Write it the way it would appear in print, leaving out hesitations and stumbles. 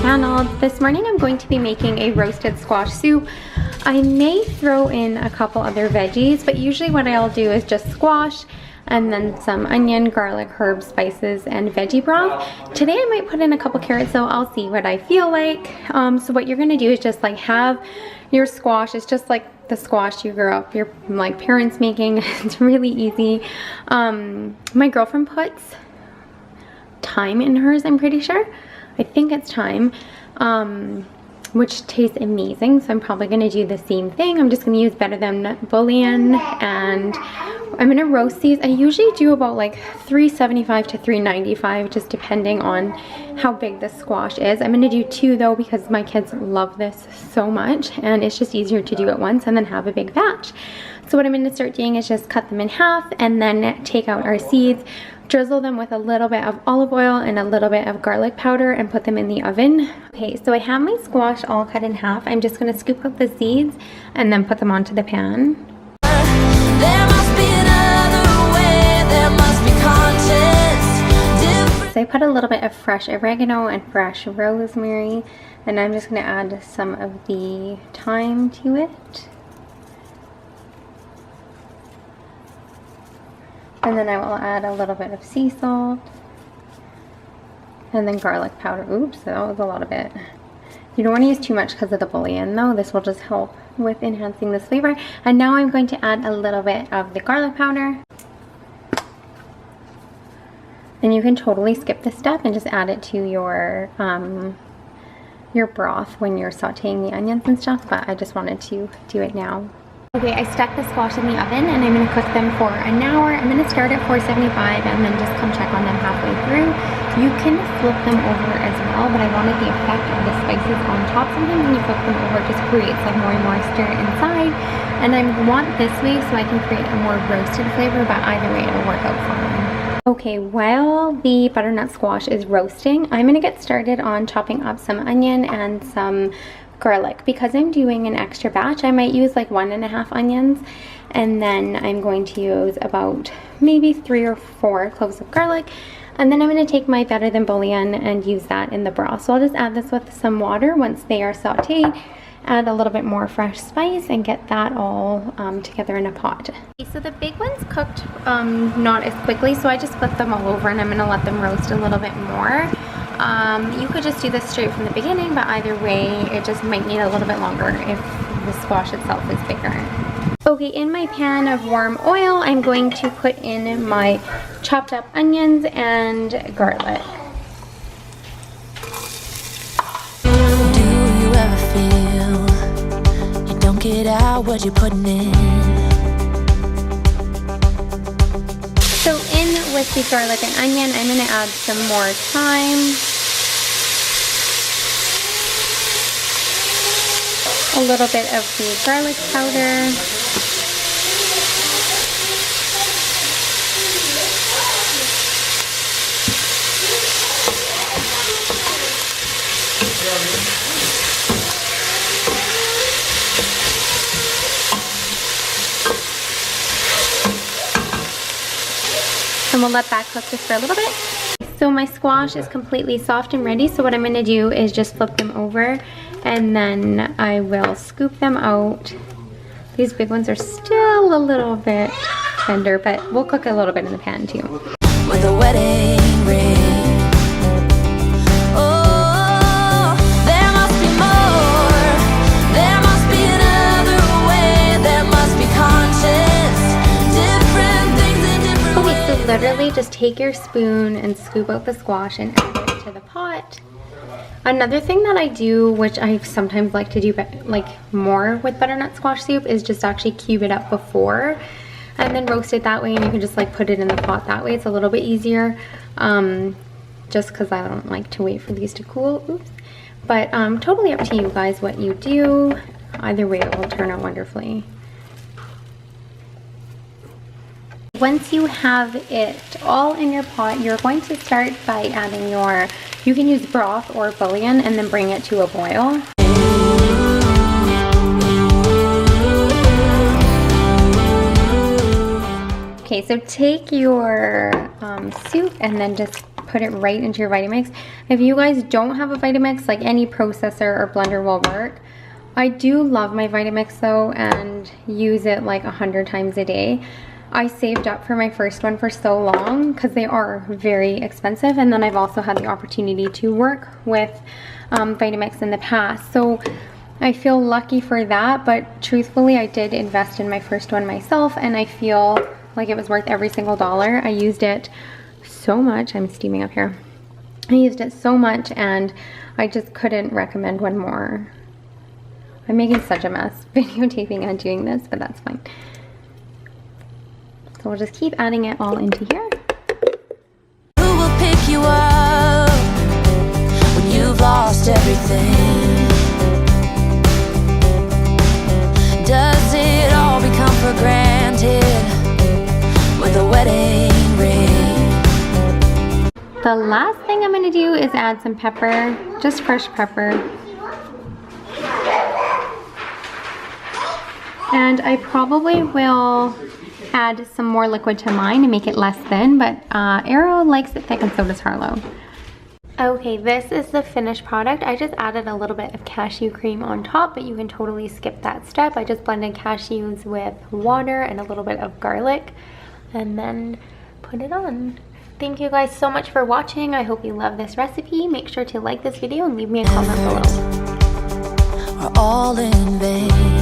channel. This morning I'm going to be making a roasted squash soup. I may throw in a couple other veggies, but usually what I'll do is just squash and then some onion, garlic, herbs, spices, and veggie broth. Today I might put in a couple carrots, so I'll see what I feel like. So what you're gonna do is just like have your squash. It's just like the squash you grew up your like parents making. It's really easy. My girlfriend puts thyme in hers, I'm pretty sure. I think it's thyme, which tastes amazing. So I'm probably gonna do the same thing. I'm just gonna use Butternut bullion, and I'm gonna roast these. I usually do about like 375 to 395, just depending on how big the squash is. I'm gonna do 2 though, because my kids love this so much, and it's just easier to do it once and then have a big batch. So what I'm gonna start doing is just cut them in half and then take out our seeds, drizzle them with a little bit of olive oil and a little bit of garlic powder, and put them in the oven. Okay, so I have my squash all cut in half. I'm just gonna scoop out the seeds and then put them onto the pan. There must be another way, there must be conscience. So I put a little bit of fresh oregano and fresh rosemary, and I'm just gonna add some of the thyme to it. And then I will add a little bit of sea salt. And then garlic powder. Oops, that was a lot of it. You don't want to use too much because of the bullion though. This will just help with enhancing this flavor. And now I'm going to add a little bit of the garlic powder. And you can totally skip this step and just add it to your broth when you're sauteing the onions and stuff, but I just wanted to do it now. Okay, I stuck the squash in the oven and I'm going to cook them for an hour. I'm going to start at 475 and then just come check on them halfway through. You can flip them over as well, but I wanted the effect of the spices on top. Sometimes when you flip them over, it just creates like more moisture inside. And I want this way so I can create a more roasted flavor, but either way it'll work out fine. Okay, while the butternut squash is roasting, I'm going to get started on chopping up some onion and some garlic. Because I'm doing an extra batch, I might use like 1.5 onions, and then I'm going to use about maybe 3 or 4 cloves of garlic, and then I'm going to take my better than bullion and use that in the broth. So I'll just add this with some water once they are sauteed, add a little bit more fresh spice, and get that all together in a pot. Okay, so the big ones cooked not as quickly, so I just flip them all over and I'm going to let them roast a little bit more. You could just do this straight from the beginning, but either way it just might need a little bit longer if the squash itself is bigger. Okay, in my pan of warm oil, I'm going to put in my chopped up onions and garlic. Do you ever feel you don't get out what you're putting in? So in with the garlic and onion, I'm going to add some more thyme, a little bit of the garlic powder, and we'll let that cook just for a little bit. So my squash is completely soft and ready, so what I'm going to do is just flip them over and then I will scoop them out. These big ones are still a little bit tender, but we'll cook a little bit in the pan too. With a wedding ring. Oh, there must be more. There must be another way. There must be conscience. Different things in different ways. Okay, so literally just take your spoon and scoop out the squash and add it to the pot. Another thing that I do, which I sometimes like to do like more with butternut squash soup, is just actually cube it up before and then roast it that way, and you can just like put it in the pot that way. It's a little bit easier, just because I don't like to wait for these to cool. Oops. But totally up to you guys what you do. Either way it will turn out wonderfully. Once you have it all in your pot, you're going to start by adding your, you can use broth or bullion, and then bring it to a boil. Okay, so take your soup and then just put put it right into your Vitamix. If you guys don't have a Vitamix, like any processor or blender will work. I do love my Vitamix though and use it like 100 times a day. I saved up for my first one for so long because they are very expensive, and then I've also had the opportunity to work with Vitamix in the past. So I feel lucky for that, but truthfully I did invest in my first one myself and I feel like it was worth every single dollar. I used it so much. I'm steaming up here. I used it so much and I just couldn't recommend one more. I'm making such a mess videotaping and doing this, but that's fine. So we'll just keep adding it all into here. Who will pick you up when you've lost everything? Does it all become for granted with a wedding ring? The last thing I'm gonna do is add some pepper, just fresh pepper. And I probably will add some more liquid to mine to make it less thin, but Arrow likes it thick and so does Harlow. Okay, this is the finished product. I just added a little bit of cashew cream on top, but you can totally skip that step. I just blended cashews with water and a little bit of garlic and then put it on. Thank you guys so much for watching. I hope you love this recipe. Make sure to like this video and leave me a comment below. Are all in vain.